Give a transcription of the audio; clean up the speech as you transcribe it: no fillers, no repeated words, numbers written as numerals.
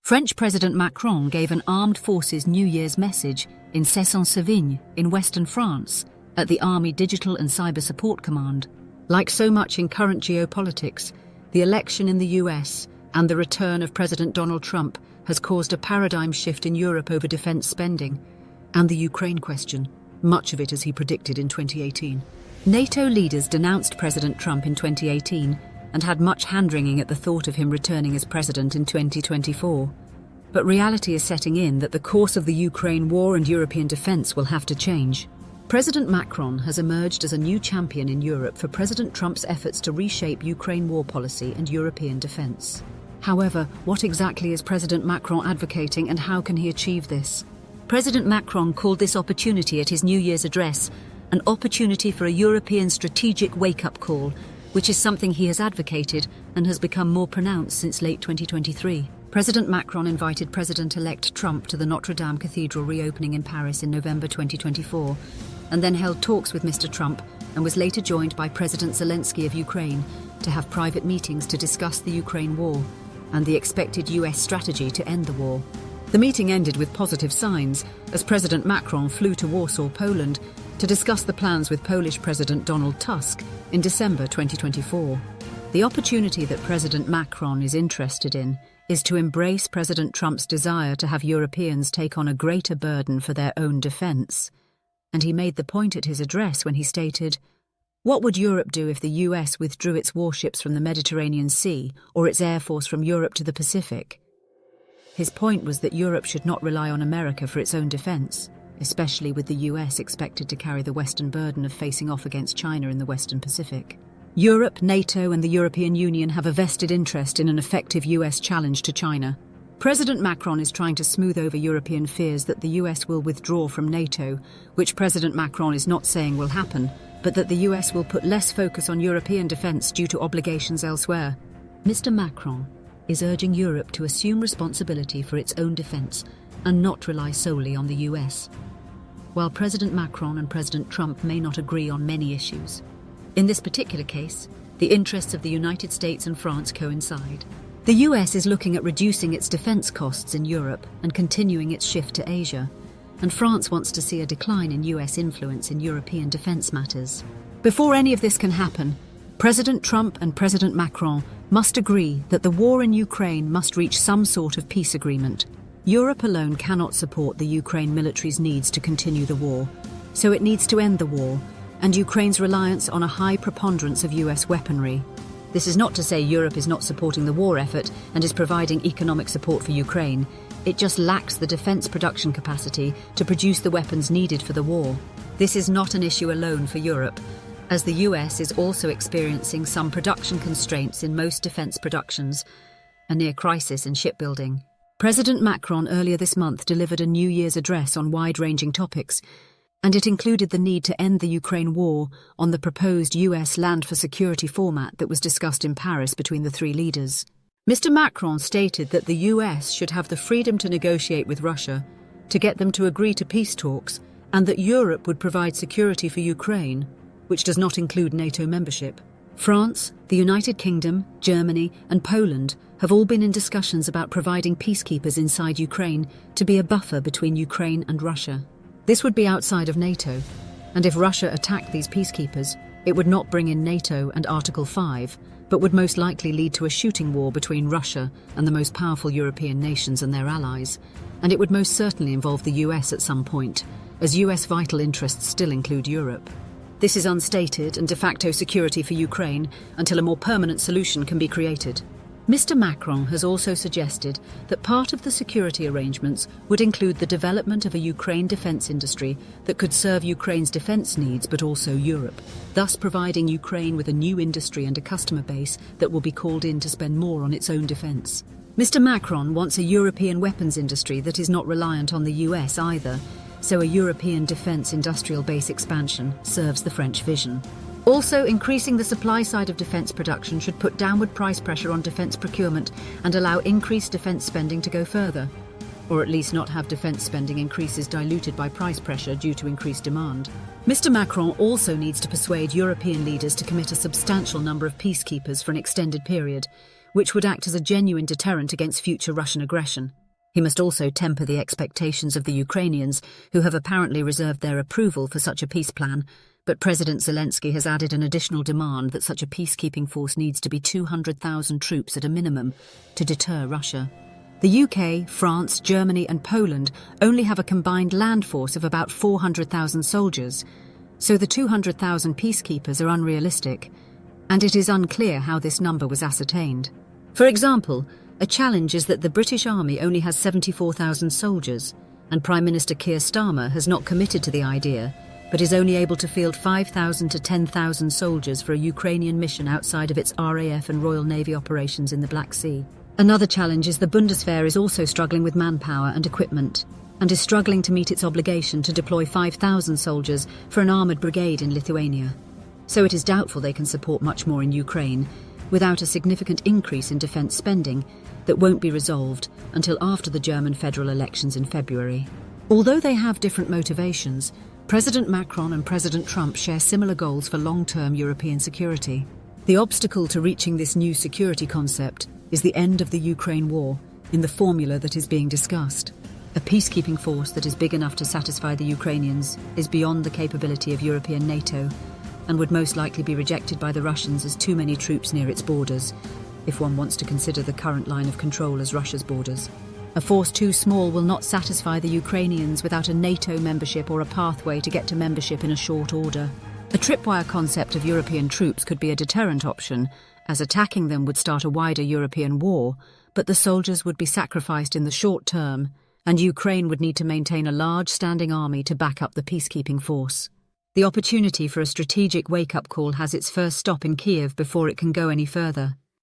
French President Macron gave an armed forces New Year's message in Cesson-Savigne in western France at the Army Digital and Cyber Support Command. Like so much in current geopolitics, the election in the US and the return of President Donald Trump has caused a paradigm shift in Europe over defense spending and the Ukraine question, much of it as he predicted in 2018. NATO leaders denounced President Trump in 2018 and had much hand-wringing at the thought of him returning as president in 2024. But reality is setting in that the course of the Ukraine war and European defense will have to change. President Macron has emerged as a new champion in Europe for President Trump's efforts to reshape Ukraine war policy and European defense. However, what exactly is President Macron advocating and how can he achieve this? President Macron called this opportunity at his New Year's address an opportunity for a European strategic wake-up call, which is something he has advocated and has become more pronounced since late 2023. President Macron invited President-elect Trump to the Notre Dame Cathedral reopening in Paris in November 2024, and then held talks with Mr. Trump and was later joined by President Zelensky of Ukraine to have private meetings to discuss the Ukraine war and the expected US strategy to end the war. The meeting ended with positive signs as President Macron flew to Warsaw, Poland, to discuss the plans with Polish President Donald Tusk in December 2024. The opportunity that President Macron is interested in is to embrace President Trump's desire to have Europeans take on a greater burden for their own defense. And he made the point at his address when he stated, "What would Europe do if the US withdrew its warships from the Mediterranean Sea or its air force from Europe to the Pacific?" His point was that Europe should not rely on America for its own defense, especially with the US expected to carry the Western burden of facing off against China in the Western Pacific. Europe, NATO, and the European Union have a vested interest in an effective US challenge to China. President Macron is trying to smooth over European fears that the US will withdraw from NATO, which President Macron is not saying will happen, but that the US will put less focus on European defense due to obligations elsewhere. Mr. Macron is urging Europe to assume responsibility for its own defense and not rely solely on the US. While President Macron and President Trump may not agree on many issues, in this particular case, the interests of the United States and France coincide. The US is looking at reducing its defense costs in Europe and continuing its shift to Asia, and France wants to see a decline in US influence in European defense matters. Before any of this can happen, President Trump and President Macron must agree that the war in Ukraine must reach some sort of peace agreement. Europe alone cannot support the Ukraine military's needs to continue the war, so it needs to end the war and Ukraine's reliance on a high preponderance of US weaponry. This is not to say Europe is not supporting the war effort and is providing economic support for Ukraine. It just lacks the defense production capacity to produce the weapons needed for the war. This is not an issue alone for Europe, as the US is also experiencing some production constraints in most defense productions, a near crisis in shipbuilding. President Macron earlier this month delivered a New Year's address on wide-ranging topics, and it included the need to end the Ukraine war on the proposed US Land for Security format that was discussed in Paris between the three leaders. Mr. Macron stated that the US should have the freedom to negotiate with Russia, to get them to agree to peace talks, and that Europe would provide security for Ukraine, which does not include NATO membership. France, the United Kingdom, Germany, and Poland have all been in discussions about providing peacekeepers inside Ukraine to be a buffer between Ukraine and Russia. This would be outside of NATO, and if Russia attacked these peacekeepers, it would not bring in NATO and Article 5, but would most likely lead to a shooting war between Russia and the most powerful European nations and their allies, and it would most certainly involve the US at some point, as US vital interests still include Europe. This is unstated and de facto security for Ukraine until a more permanent solution can be created. Mr. Macron has also suggested that part of the security arrangements would include the development of a Ukraine defence industry that could serve Ukraine's defence needs but also Europe, thus providing Ukraine with a new industry and a customer base that will be called in to spend more on its own defence. Mr. Macron wants a European weapons industry that is not reliant on the US either, so a European defence industrial base expansion serves the French vision. Also, increasing the supply side of defence production should put downward price pressure on defence procurement and allow increased defence spending to go further, or at least not have defence spending increases diluted by price pressure due to increased demand. Mr. Macron also needs to persuade European leaders to commit a substantial number of peacekeepers for an extended period, which would act as a genuine deterrent against future Russian aggression. He must also temper the expectations of the Ukrainians, who have apparently reserved their approval for such a peace plan, but President Zelensky has added an additional demand that such a peacekeeping force needs to be 200,000 troops at a minimum to deter Russia. The UK, France, Germany and Poland only have a combined land force of about 400,000 soldiers, so the 200,000 peacekeepers are unrealistic, and it is unclear how this number was ascertained. For example, a challenge is that the British Army only has 74,000 soldiers, and Prime Minister Keir Starmer has not committed to the idea, but is only able to field 5,000 to 10,000 soldiers for a Ukrainian mission outside of its RAF and Royal Navy operations in the Black Sea. Another challenge is the Bundeswehr is also struggling with manpower and equipment, and is struggling to meet its obligation to deploy 5,000 soldiers for an armoured brigade in Lithuania. So it is doubtful they can support much more in Ukraine, without a significant increase in defence spending that won't be resolved until after the German federal elections in February. Although they have different motivations, President Macron and President Trump share similar goals for long-term European security. The obstacle to reaching this new security concept is the end of the Ukraine war in the formula that is being discussed. A peacekeeping force that is big enough to satisfy the Ukrainians is beyond the capability of European NATO and would most likely be rejected by the Russians as too many troops near its borders, if one wants to consider the current line of control as Russia's borders. A force too small will not satisfy the Ukrainians without a NATO membership or a pathway to get to membership in a short order. A tripwire concept of European troops could be a deterrent option, as attacking them would start a wider European war, but the soldiers would be sacrificed in the short term, and Ukraine would need to maintain a large standing army to back up the peacekeeping force. The opportunity for a strategic wake-up call has its first stop in Kiev before it can go any further.